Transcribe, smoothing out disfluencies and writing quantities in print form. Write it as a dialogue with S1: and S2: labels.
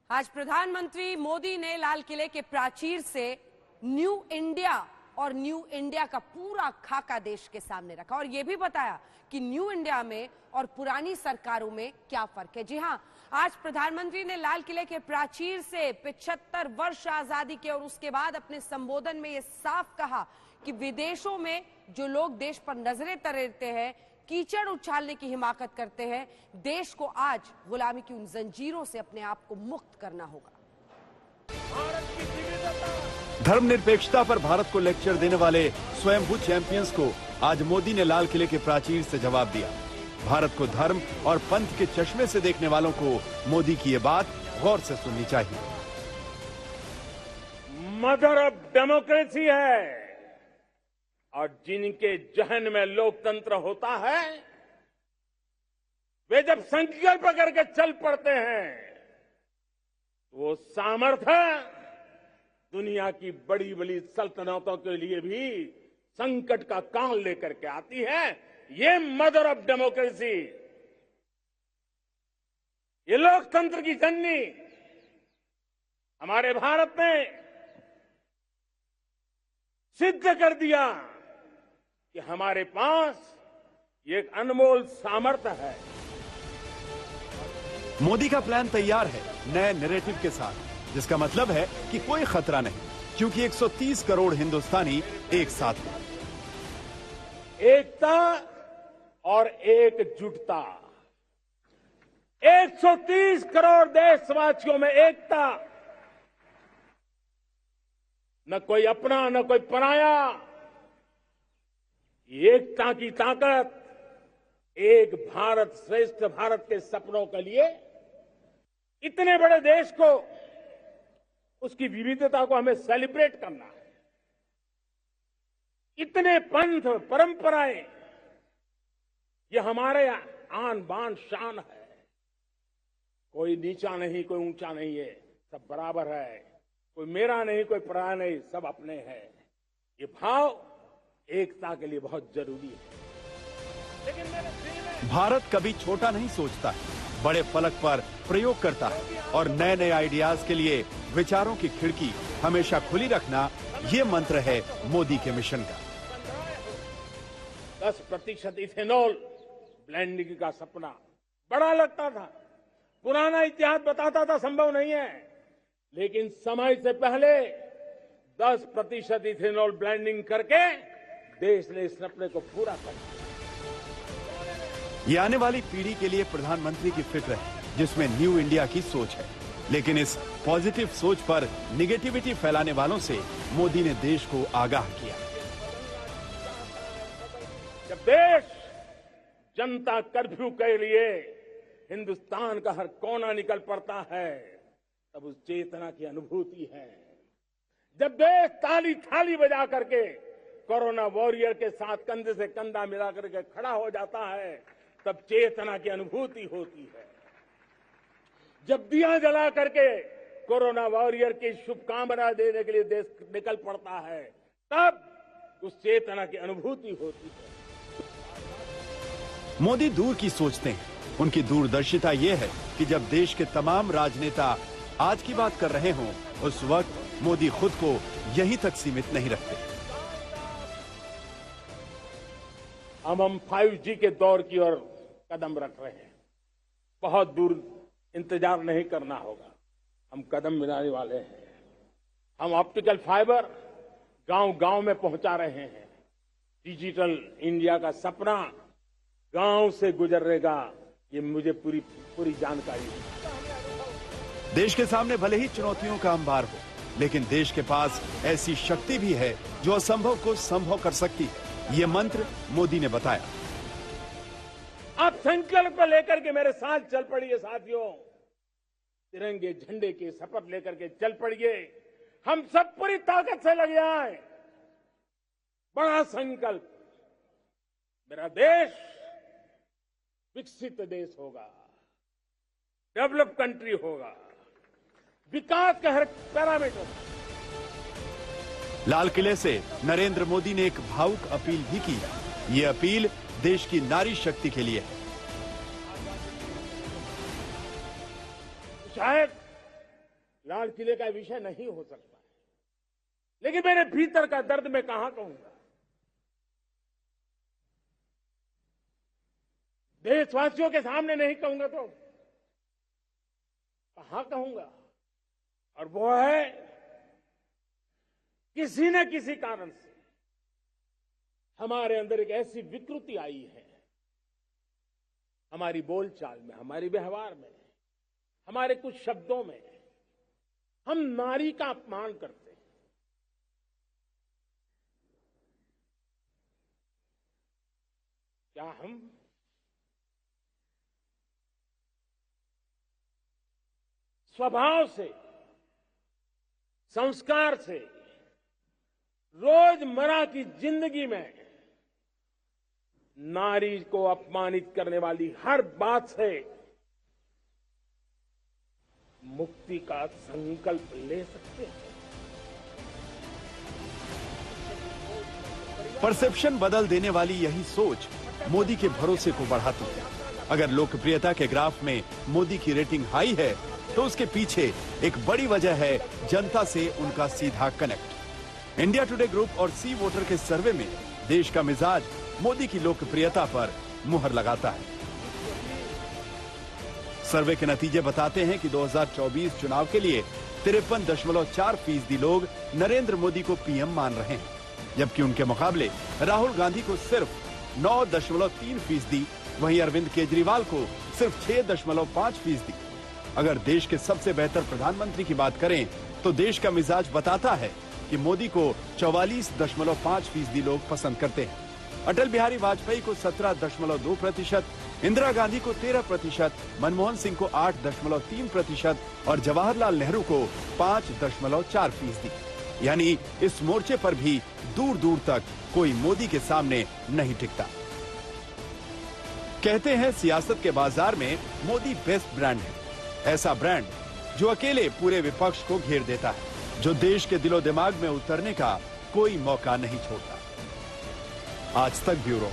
S1: आज प्रधानमंत्री मोदी ने लाल किले के प्राचीर से न्यू इंडिया और न्यू इंडिया का पूरा खाका देश के सामने रखा और यह भी बताया कि न्यू इंडिया में और पुरानी सरकारों में क्या फर्क है। जी हां, आज प्रधानमंत्री ने लाल किले के प्राचीर से 75 वर्ष आजादी के और उसके बाद अपने संबोधन में यह साफ कहा कि विदेशों में जो लोग देश पर नजरें तरेरते हैं, कीचड़ उछालने की हिमाकत करते हैं, देश को आज गुलामी की उन जंजीरों से अपने आप को मुक्त करना होगा।
S2: धर्मनिरपेक्षता पर भारत को लेक्चर देने वाले स्वयंभू चैंपियंस को आज मोदी ने लाल किले के प्राचीर से जवाब दिया। भारत को धर्म और पंथ के चश्मे से देखने वालों को मोदी की ये बात गौर से सुननी चाहिए।
S3: मदर ऑफ डेमोक्रेसी है और जिनके जहन में लोकतंत्र होता है वे जब संकल्प करके चल पड़ते हैं वो सामर्थ्य दुनिया की बड़ी बड़ी सल्तनतों के लिए भी संकट का काल लेकर के आती है। ये मदर ऑफ डेमोक्रेसी, ये लोकतंत्र की जननी हमारे भारत ने सिद्ध कर दिया कि हमारे पास ये एक अनमोल सामर्थ्य है।
S2: मोदी का प्लान तैयार है नए नैरेटिव के साथ, जिसका मतलब है कि कोई खतरा नहीं, क्योंकि 130 करोड़ हिंदुस्तानी एक साथ हैं।
S3: एकता और एकजुटता, 130 करोड़ देशवासियों में एकता, न कोई अपना न कोई पराया। एकता की ताकत एक भारत श्रेष्ठ भारत के सपनों के लिए इतने बड़े देश को उसकी विविधता को हमें सेलिब्रेट करना है। इतने पंथ परंपराएं ये हमारे आन बान शान है। कोई नीचा नहीं, कोई ऊंचा नहीं है, सब बराबर है। कोई मेरा नहीं, कोई पराया नहीं, सब अपने हैं। ये भाव एकता के लिए बहुत जरूरी है। लेकिन
S2: भारत कभी छोटा नहीं सोचता है, बड़े फलक पर प्रयोग करता है और नए नए आइडियाज के लिए विचारों की खिड़की हमेशा खुली रखना, ये मंत्र है मोदी के मिशन का।
S3: 10% इथेनॉल ब्लेंडिंग का सपना बड़ा लगता था, पुराना इतिहास बताता था संभव नहीं है, लेकिन समय से पहले 10% इथेनॉल ब्लेंडिंग करके देश ने इस सपने को पूरा कर दिया।
S2: ये आने वाली पीढ़ी के लिए प्रधानमंत्री की फिक्र है, जिसमें न्यू इंडिया की सोच है। लेकिन इस पॉजिटिव सोच पर निगेटिविटी फैलाने वालों से मोदी ने देश को आगाह किया।
S3: जब देश जनता कर्फ्यू के लिए हिंदुस्तान का हर कोना निकल पड़ता है, तब उस चेतना की अनुभूति है। जब देश ताली थाली बजा करके कोरोना वॉरियर के साथ कंधे से कंधा मिला करके खड़ा हो जाता है, तब चेतना की अनुभूति होती है। जब दिया जला करके कोरोना वॉरियर की शुभकामना देने के लिए देश निकल पड़ता है, तब उस चेतना की अनुभूति होती है।
S2: मोदी दूर की सोचते हैं। उनकी दूरदर्शिता ये है कि जब देश के तमाम राजनेता आज की बात कर रहे हों, उस वक्त मोदी खुद को यहीं तक सीमित नहीं रखते।
S3: अब हम 5G के दौर की ओर कदम रख रहे हैं। बहुत दूर इंतजार नहीं करना होगा, हम कदम मिलाने वाले हैं। हम ऑप्टिकल फाइबर गांव-गांव में पहुंचा रहे हैं। डिजिटल इंडिया का सपना गांव से गुजरेगा, ये मुझे पूरी जानकारी है।
S2: देश के सामने भले ही चुनौतियों का अंबार हो, लेकिन देश के पास ऐसी शक्ति भी है जो असंभव को संभव कर सकती है। ये मंत्र मोदी ने बताया।
S3: आप संकल्प लेकर के मेरे साथ चल पड़िए साथियों, तिरंगे झंडे की शपथ लेकर के चल पड़िए। हम सब पूरी ताकत से लगे आए। बड़ा संकल्प, मेरा देश विकसित देश होगा, डेवलप कंट्री होगा, विकास का हर पैरामीटर।
S2: लाल किले से नरेंद्र मोदी ने एक भावुक अपील भी की। ये अपील देश की नारी शक्ति के लिए है।
S3: शायद लाल किले का विषय नहीं हो सकता है, लेकिन मेरे भीतर का दर्द मैं कहां कहूंगा। देशवासियों के सामने नहीं कहूंगा तो कहां कहूंगा। और वो है किसी न किसी कारण से हमारे अंदर एक ऐसी विकृति आई है, हमारी बोलचाल में, हमारे व्यवहार में, हमारे कुछ शब्दों में, हम नारी का अपमान करते हैं। क्या हम स्वभाव से, संस्कार से, रोजमर्रा की जिंदगी में नारी को अपमानित करने वाली हर बात से मुक्ति का संकल्प ले सकते हैं?
S2: परसेप्शन बदल देने वाली यही सोच मोदी के भरोसे को बढ़ाती है। अगर लोकप्रियता के ग्राफ में मोदी की रेटिंग हाई है तो उसके पीछे एक बड़ी वजह है जनता से उनका सीधा कनेक्ट। इंडिया टुडे ग्रुप और सी वोटर के सर्वे में देश का मिजाज मोदी की लोकप्रियता पर मुहर लगाता है। सर्वे के नतीजे बताते हैं कि 2024 चुनाव के लिए 53.4% लोग नरेंद्र मोदी को पीएम मान रहे हैं, जबकि उनके मुकाबले राहुल गांधी को सिर्फ 9.3%, वहीं अरविंद केजरीवाल को सिर्फ 6.5%। अगर देश के सबसे बेहतर प्रधानमंत्री की बात करें तो देश का मिजाज बताता है कि मोदी को 44.5% लोग पसंद करते हैं। अटल बिहारी वाजपेयी को 17.2%, इंदिरा गांधी को 13%, मनमोहन सिंह को 8.3% और जवाहरलाल नेहरू को 5.4%। यानी इस मोर्चे पर भी दूर दूर तक कोई मोदी के सामने नहीं टिकता। कहते हैं सियासत के बाजार में मोदी बेस्ट ब्रांड है, ऐसा ब्रांड जो अकेले पूरे विपक्ष को घेर देता है, जो देश के दिलो दिमाग में उतरने का कोई मौका नहीं छोड़ता। आज तक ब्यूरो।